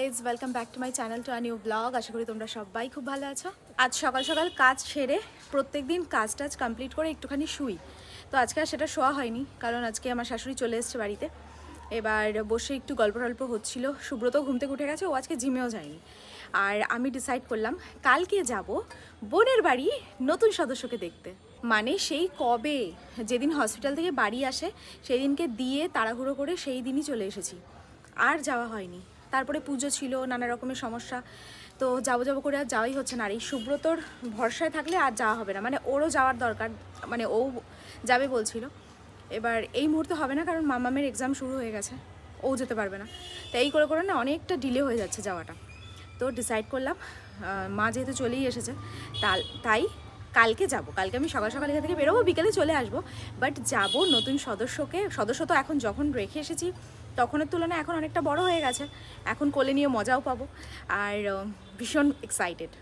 Guys, welcome back to my channel to a new blog. আশা করি তোমরা সবাই খুব ভালো আছো। আজ সকাল সকাল কাজ সেরে প্রত্যেকদিন কাজ টাজ কমপ্লিট করে একটুখানি শুই। তো আজকে আর সেটা শোয়া হয়নি, কারণ আজকে আমার শাশুড়ি চলে এসছে বাড়িতে। এবার বসে একটু গল্প টল্প হচ্ছিল। সুব্রত ঘুম থেকে উঠে গেছে, ও আজকে জিমেও যায়নি। আর আমি ডিসাইড করলাম কালকে যাব বোনের বাড়ি নতুন সদস্যকে দেখতে। মানে সেই কবে যেদিন হসপিটাল থেকে বাড়ি আসে সেই দিনকে দিয়ে তাড়াহুড়ো করে সেই দিনই চলে এসেছি, আর যাওয়া হয়নি। তারপরে পুজো ছিল, নানা রকমের সমস্যা, তো যাবো করে আর যাওয়াই হচ্ছে না। আর এই সুব্রতর ভরসায় থাকলে আর যাওয়া হবে না, মানে ওরও যাওয়ার দরকার, মানে ও যাবে বলছিল। এবার এই মুহূর্তে হবে না, কারণ মামামের এক্সাম শুরু হয়ে গেছে, ও যেতে পারবে না। তো এই করে করে না অনেকটা ডিলে হয়ে যাচ্ছে যাওয়াটা। তো ডিসাইড করলাম মা যেহেতু চলেই এসেছে তাই কালকে যাব। কালকে আমি সকাল সকাল এখান থেকে বেরোবো, বিকেলে চলে আসবো। বাট যাব নতুন সদস্য তো এখন যখন রেখে এসেছি তখনের তুলনায় এখন অনেকটা বড় হয়ে গেছে, এখন কোলে নিয়ে মজাও পাবো। আর ভীষণ এক্সাইটেড।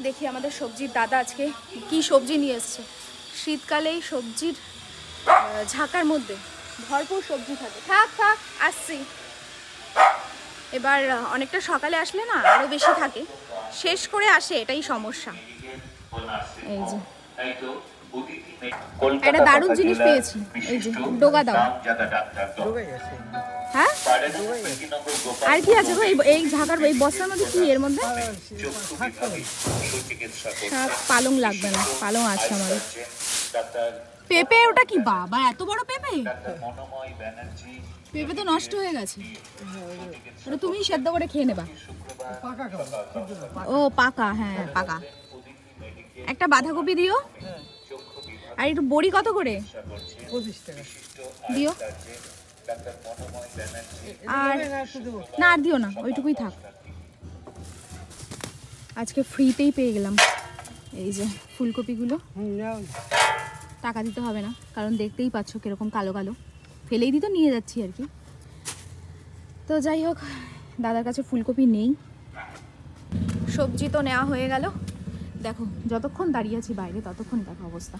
দেখি আমাদের সবজির দাদা আজকে কি সবজি নিয়ে এসছে। শীতকালেই সবজির ঝাঁকার মধ্যে ভরপুর সবজি থাকে। থাক আসছি। এবার অনেকটা সকালে আসলে না আরও বেশি থাকে, শেষ করে আসে, এটাই সমস্যা। এই যে একটা দারুণ জিনিস পেয়েছি, এই যে ডোগা দাও। হ্যাঁ, আর কি আছে গো এই ঝাঁকার এই বস্তার মধ্যে? কি এর মধ্যে? পালং লাগবে না, পালং আছে আমাদের। পেঁপে, ওটা কি বাবা এত বড় পেঁপে? পেঁপে তো নষ্ট হয়ে গেছে, ওটা তুমি সেদ্ধ করে খেয়ে নেবা। ও পাকা, হ্যাঁ পাকা। একটা বাঁধাকপি দিও, আর একটু বড়ি কত করে? 25 টাকা দিও। আর না, আর দিও না, ওইটুকুই থাক। আজকে ফ্রিতেই পেয়ে গেলাম এই যে ফুলকপিগুলো। টাকা দিতে হবে না, কারণ দেখতেই পাচ্ছ কিরকম কালো কালো, ফেলেই দিত নিয়ে যাচ্ছি আর কি। তো যাই হোক, দাদার কাছে ফুলকপি নেই। সবজি তো নেওয়া হয়ে গেল। দেখো যতক্ষণ দাঁড়িয়ে আছি বাইরে ততক্ষণ দেখো অবস্থা।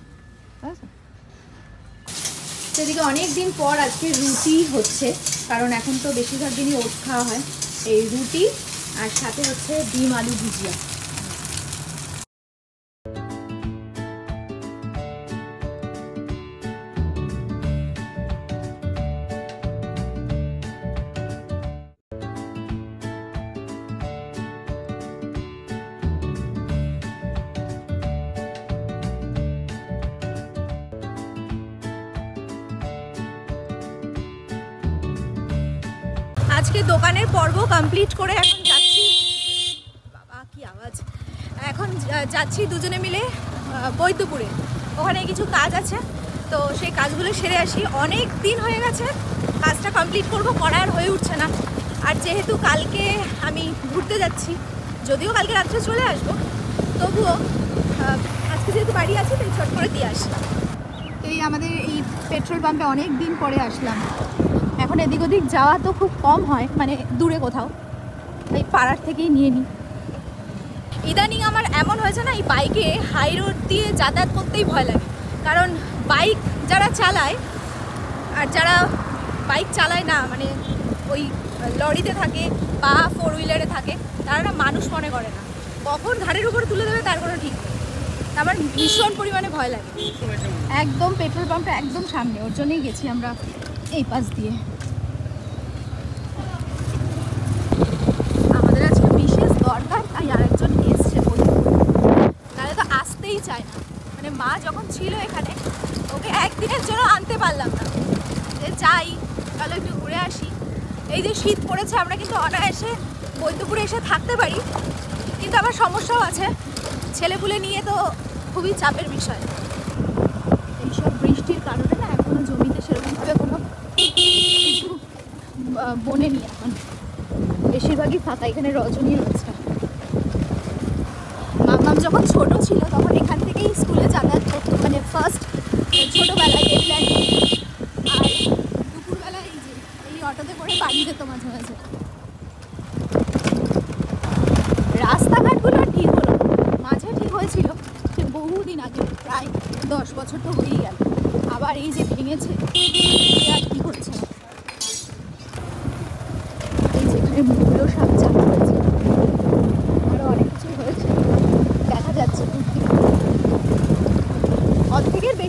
সেদিকে অনেক দিন পর আজকে রুটি হচ্ছে, কারণ এখন তো বেশিরভাগ দিনই ওটস খাওয়া হয়। এই রুটি আর সাথে হচ্ছে ডিম আলু ভুজিয়া। আজকে দোকানের পর্ব কমপ্লিট করে এখন যাচ্ছি। বাবা কি আওয়াজ! এখন যাচ্ছি দুজনে মিলে বৈদ্যপুরে। ওখানে কিছু কাজ আছে, তো সেই কাজগুলো সেরে আসি। অনেক দিন হয়ে গেছে কাজটা কমপ্লিট করবো, করা আর হয়ে উঠছে না। আর যেহেতু কালকে আমি ঘুরতে যাচ্ছি, যদিও কালকে রাত্রে চলে আসবো, তবুও আজকে যেহেতু বাড়ি আছি তাই ছট করে দিয়ে আসলাম। এই আমাদের এই পেট্রোল পাম্পে অনেক দিন পরে আসলাম। এখন এদিক ওদিক যাওয়া তো খুব কম হয়, মানে দূরে কোথাও, তাই পাড়ার থেকেই নিয়ে নিই। ইদানিং আমার এমন হয়েছে না, এই বাইকে হাই রোড দিয়ে যাতায়াত করতেই ভয় লাগে। কারণ বাইক যারা চালায় আর যারা বাইক চালায় না, মানে ওই লরিতে থাকে বা 4 হুইলারে থাকে, তারা না মানুষ মনে করে না, কখন ধারের উপরে তুলে দেবে তার কোনো ঠিক নেই। আমার ভীষণ পরিমাণে ভয় লাগে। একদম পেট্রোল পাম্পটা একদম সামনে, ওর জন্যই গেছি আমরা এই পাশ দিয়ে। আমাদের আজকে বিশেষ দরকার, তাই আরেকজন এসছে বলতে, তাহলে তো আসতেই চায় না। মানে মা যখন ছিল এখানে, ওকে একদিনের জন্য আনতে পারলাম না, যে যাই তাহলে একটু ঘুরে আসি। এই যে শীত পড়েছে, আমরা কিন্তু অনায়াসে বৈদ্যপুরে এসে থাকতে পারি, কিন্তু আবার সমস্যাও আছে, ছেলেপুলে নিয়ে তো খুবই চাপের বিষয়। এইসব বৃষ্টির কারণে না এখনো জমিতে সেরকমভাবে কোনো কিছু বনে নি, এখন বেশিরভাগই ফাঁকা। এখানে রজনী রয়েছে। মামাম যখন ছোট ছিল তখন এখান থেকেই স্কুলে যাতায়াত করতো, মানে ফার্স্ট ছোটোবেলায় টেবিল্যান্ড, আর দুপুরবেলায় এই অটোতে করে বাড়ি যেত মাঝে মাঝে। রাস্তাঘাটগুলো ঠিক হলো, মাঝে ঠিক হয়েছিল, সে বহুদিন আগে, প্রায় 10 বছর তো হয়েই গেল। আবার এই যে ভেঙেছে, আর কি করছে।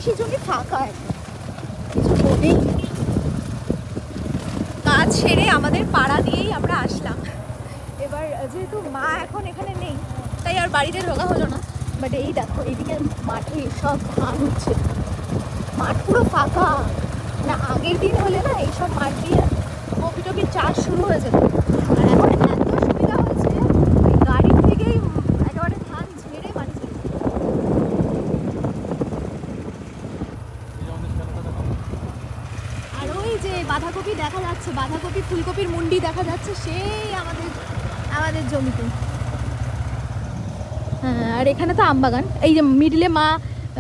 বেশি জমি ফাঁকা এখন, কিছু বলেই কাজ সেরে আমাদের পাড়া দিয়েই আমরা আসলাম। এবার যেহেতু মা এখন এখানে নেই তাই আর বাড়িতে ঢোকা হলো না। বাট এই দেখো এইদিকে মাঠে সব ধান হচ্ছে, মাঠ পুরো ফাঁকা। না আগের দিন হলে না এইসব মাঠ দিয়ে কপি টপির চাষ শুরু হয়ে যেত। আর এখন এত সুবিধা হয়েছে গাড়ি থেকেই একেবারে ধান ঝেড়ে বাড়ি চলে যায়। আর ওই যে বাঁধাকপি দেখা যাচ্ছে, বাঁধাকপি ফুলকপির মুন্ডি দেখা যাচ্ছে সেই আমাদের জমিতে। হ্যাঁ, আর এখানে তো আমবাগান। এই যে মিডলে মা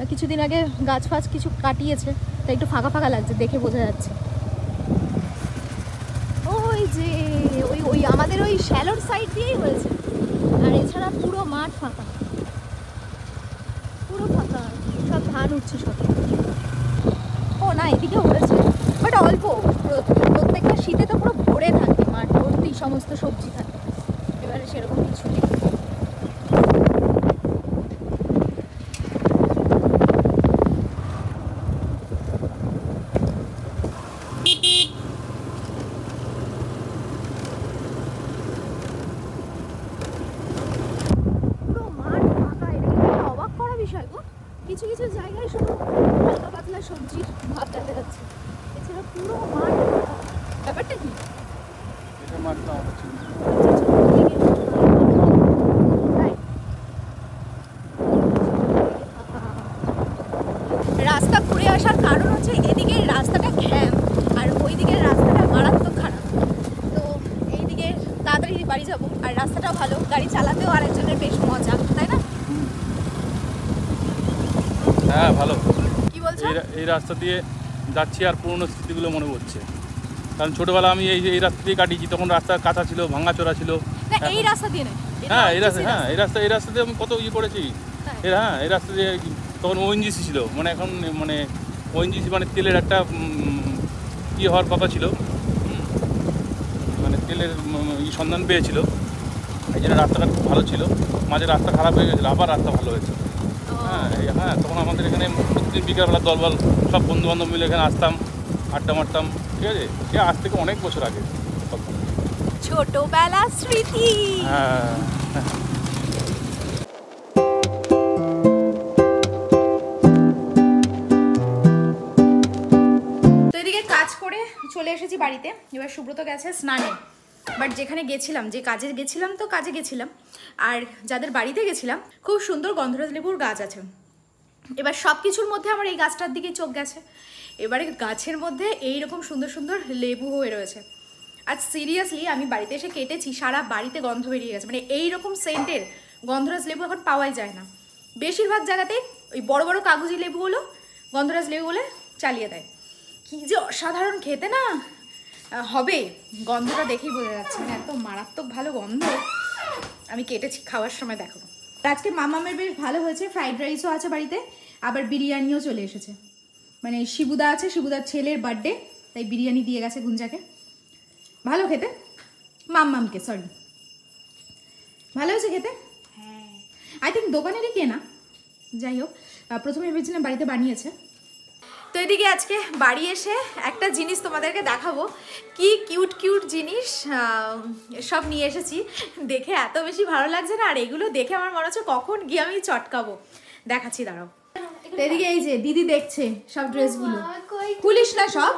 কিছুদিন আগে গাছ ফাছ কিছু কাটিয়েছে, তাই একটু ফাঁকা ফাঁকা লাগছে, দেখে বোঝা যাচ্ছে। ওই যে ওই আমাদের ওই শ্যালোর সাইড দিয়েই হয়েছে, আর এছাড়া পুরো মাঠ ফাঁকা, পুরো ফাঁকা, সব ধান উঠছে সব। ও না এদিকেও হয়েছে বাট অল্প। প্রত্যেকটা শীতে তো পুরো ভরে থাকে মাঠ ভর্তি, সমস্ত সবজি থাকে। এবারে সেরকম কিছু নেই। কিছু কিছু জায়গায় শুধু হালকা পাতলা সবজির ভাব দেখা যাচ্ছে, এছাড়া পুরো মাঠ। ব্যাপারটা কি রাস্তা ঘুরে আসার কারণ হচ্ছে এদিকে রাস্তাটা ঘ্যাম আর ওই দিকের রাস্তাটা মারাত্মক খারাপ। তো এইদিকে তাড়াতাড়ি বাড়ি যাবো, আর রাস্তাটাও ভালো, গাড়ি চালাতেও আরেকজনের বেশ মজা, তাই না? হ্যাঁ ভালো। কি বলছো? এই রাস্তা দিয়ে যাচ্ছি আর পুরনো স্মৃতিগুলো মনে পড়ছে, কারণ ছোটবেলা আমি এই রাস্তা দিয়ে কাটিয়েছি, তখন রাস্তা কাঁচা ছিল, ভাঙাচোরা ছিল। না এই রাস্তা দিয়ে নয়, হ্যাঁ এই রাস্তা দিয়ে আমি কত করেছি। হ্যাঁ এই রাস্তা দিয়ে তখন ওএনজিসি ছিল, মানে এখন মানে ওএনজিসি মানে তেলের একটা ইয়ে হওয়ার কথা ছিল, মানে তেলের সন্ধান পেয়েছিল, এই জন্য রাস্তাঘাট খুব ভালো ছিল। মাঝে রাস্তা খারাপ হয়ে গেছিলো, আবার রাস্তা ভালো হয়েছে। হ্যাঁ তখন আমাদের এখানে প্রতিদিন বিকালবেলা দলবল সব বন্ধুবান্ধব মিলে এখানে আসতাম, আড্ডা মারতাম, ঠিক আছে? সে আজ থেকে অনেক বছর আগে, ছোটবেলা স্মৃতি। হ্যাঁ তো এদিকে কাজ করে চলে এসেছি বাড়িতে। এবার সুব্রত গেছে স্নানে, বাট যেখানে গেছিলাম, যে কাজে গেছিলাম, তো কাজে গেছিলাম, আর যাদের বাড়িতে গেছিলাম খুব সুন্দর গন্ধরাজ লেবুর গাছ আছে। এবার সব কিছুর মধ্যে আমার এই গাছটার দিকেই চোখ গেছে। এবারে গাছের মধ্যে এইরকম সুন্দর সুন্দর লেবু হয়ে রয়েছে। আর সিরিয়াসলি আমি বাড়িতে এসে কেটেছি, সারা বাড়িতে গন্ধ বেরিয়ে গেছে। মানে এইরকম সেন্টের গন্ধরাজ লেবু এখন পাওয়াই যায় না। বেশিরভাগ জায়গাতেই ওই বড় বড় কাগজি লেবুগুলো গন্ধরাজ লেবুগুলো চালিয়ে দেয়। কী যে অসাধারণ খেতে না হবে, গন্ধটা দেখেই বোঝা যাচ্ছে, মানে এত মারাত্মক ভালো গন্ধ। আমি কেটেছি, খাওয়ার সময় দেখো। আজকে মামামের বেশ ভালো হয়েছে, ফ্রাইড রাইসও আছে বাড়িতে, আবার বিরিয়ানিও চলে এসেছে। মানে শিবুদা আছে, শিবুদার ছেলের বার্থডে, তাই বিরিয়ানি দিয়ে গেছে গুঞ্জাকে। ভালো খেতে, মামকে সরি, ভালো হয়েছে খেতে। হ্যাঁ আই থিঙ্ক দোকানেরই কেনা, যাই হোক প্রথমে ভেবেছিলাম বাড়িতে বানিয়েছে। তো এদিকে আজকে বাড়ি এসে একটা জিনিস তোমাদেরকে দেখাবো, কি কিউট কিউট জিনিস সব নিয়ে এসেছি। দেখে এত বেশি ভালো লাগছে না, আর এগুলো দেখে আমার মনে হচ্ছে কখন গিয়ে আমি চটকাবো। দেখাচ্ছি দাঁড়াও। তো এদিকে এই যে দিদি দেখছে সব ড্রেসগুলো, খুলিস না, সব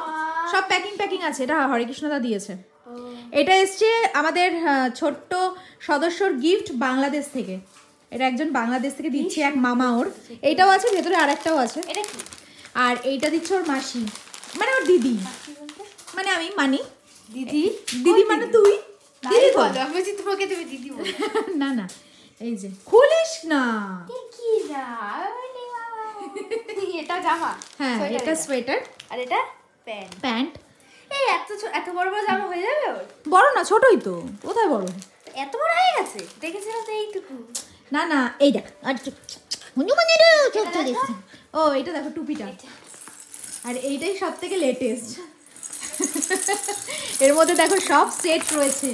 সব প্যাকিং আছে। এটা হরেকৃষ্ণদা দিয়েছে। এটা এসছে আমাদের ছোট্ট সদস্যর গিফট বাংলাদেশ থেকে। এটা একজন বাংলাদেশ থেকে দিচ্ছে, এক মামা ওর। এইটাও আছে, ভেতরে আরেকটাও আছে। এটা কি? আর এইটা দিচ্ছে ওর মাসি, মানে ওর দিদি, মানে আমি মানি দিদি। দিদি মানে তুই দিদি বল, আমি বলছি তোমাকে তুমি দিদি বল। না না এই যে খুলিস না, কি না এটা জামা, হ্যাঁ এটা সোয়েটার, আর এটা প্যান্ট। এই এত বড় বড় জামা হয়ে যাবে? বড় না, ছোটই তো। কোথায় বড়, এত বড় হয়ে গেছে? দেখেছিলাম তো এইটুকু। না না এই দেখ, আর ও এটা দেখো টুপিটা, আর এইটাই সব থেকে লেটেস্ট। এর মধ্যে দেখো সব সেট রয়েছে।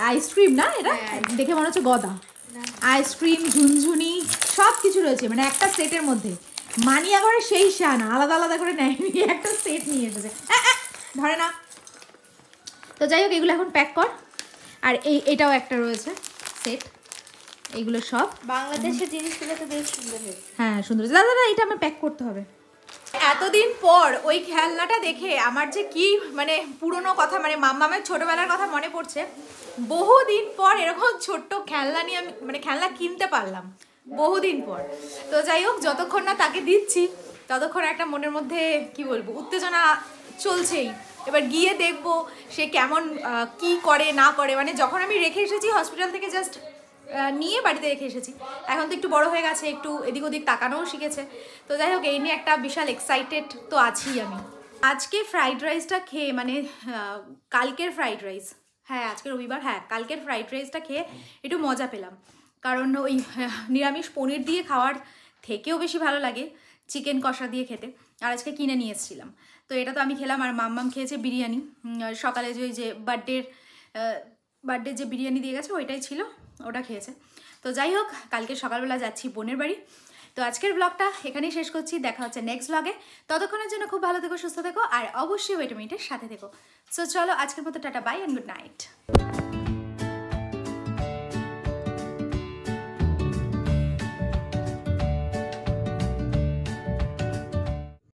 আইসক্রিম না, এটা দেখে মনে হচ্ছে গদা। আইসক্রিম, ঝুনঝুনি সব কিছু রয়েছে, মানে একটা সেটের মধ্যে। মানিয়া করে সেই শান আলাদা আলাদা করে নেয়নি, একটা সেট নিয়ে এসেছে, ধরে না। তো যাই হোক এগুলো এখন প্যাক কর। আর এটাও একটা রয়েছে সেট, এইগুলো সব বাংলাদেশের জিনিসগুলো তো বেশ সুন্দর হয়েছে। হ্যাঁ সুন্দর। দাদা দাদা এটা আমার প্যাক করতে হবে। এতদিন পর ওই খেলনাটা দেখে আমার যে কি মানে পুরনো কথা, মানে মাম্মামের ছোটবেলার কথা মনে পড়ছে। বহুদিন পর এরকম ছোট্ট খেলনা নিয়ে আমি মানে খেলনা কিনতে পারলাম, বহুদিন পর। তো যাই হোক যতক্ষণ না তাকে দিচ্ছি ততক্ষণ একটা মনের মধ্যে কি বলবো উত্তেজনা চলছেই। এবার গিয়ে দেখবো সে কেমন কি করে না করে। মানে যখন আমি রেখে এসেছি হসপিটাল থেকে জাস্ট নিয়ে বাড়িতে রেখে এসেছি, এখন তো একটু বড় হয়ে গেছে, একটু এদিক ওদিক তাকানোও শিখেছে। তো যাই হোক এই নিয়ে একটা বিশাল এক্সাইটেড তো আছি আমি। আজকে ফ্রাইড রাইসটা খেয়ে মানে কালকের ফ্রাইড রাইস, হ্যাঁ আজকে রবিবার, হ্যাঁ কালকের ফ্রাইড রাইসটা খেয়ে একটু মজা পেলাম। কারণ ওই নিরামিষ পনির দিয়ে খাওয়ার থেকেও বেশি ভালো লাগে চিকেন কষা দিয়ে খেতে। আর আজকে কিনে নিয়ে এসেছিলাম, তো এটা তো আমি খেলাম। আর মাম্মাম খেয়েছে বিরিয়ানি, সকালে যে ওই যে বার্থডে যে বিরিয়ানি দিয়ে গেছে ওইটাই ছিল, ওটা খেয়েছে। তো যাই হোক কালকে সকালবেলা যাচ্ছি বোনের বাড়ি। তো আজকের ব্লগটা এখানেই শেষ করছি, দেখা হচ্ছে নেক্সট ব্লগে। ততক্ষণের জন্য খুব ভালো থেকো, সুস্থ থেকো, আর অবশ্যই ওয়েট মিনিটের সাথে থেকো। সো চলো আজকের মতো tata, bye and good night.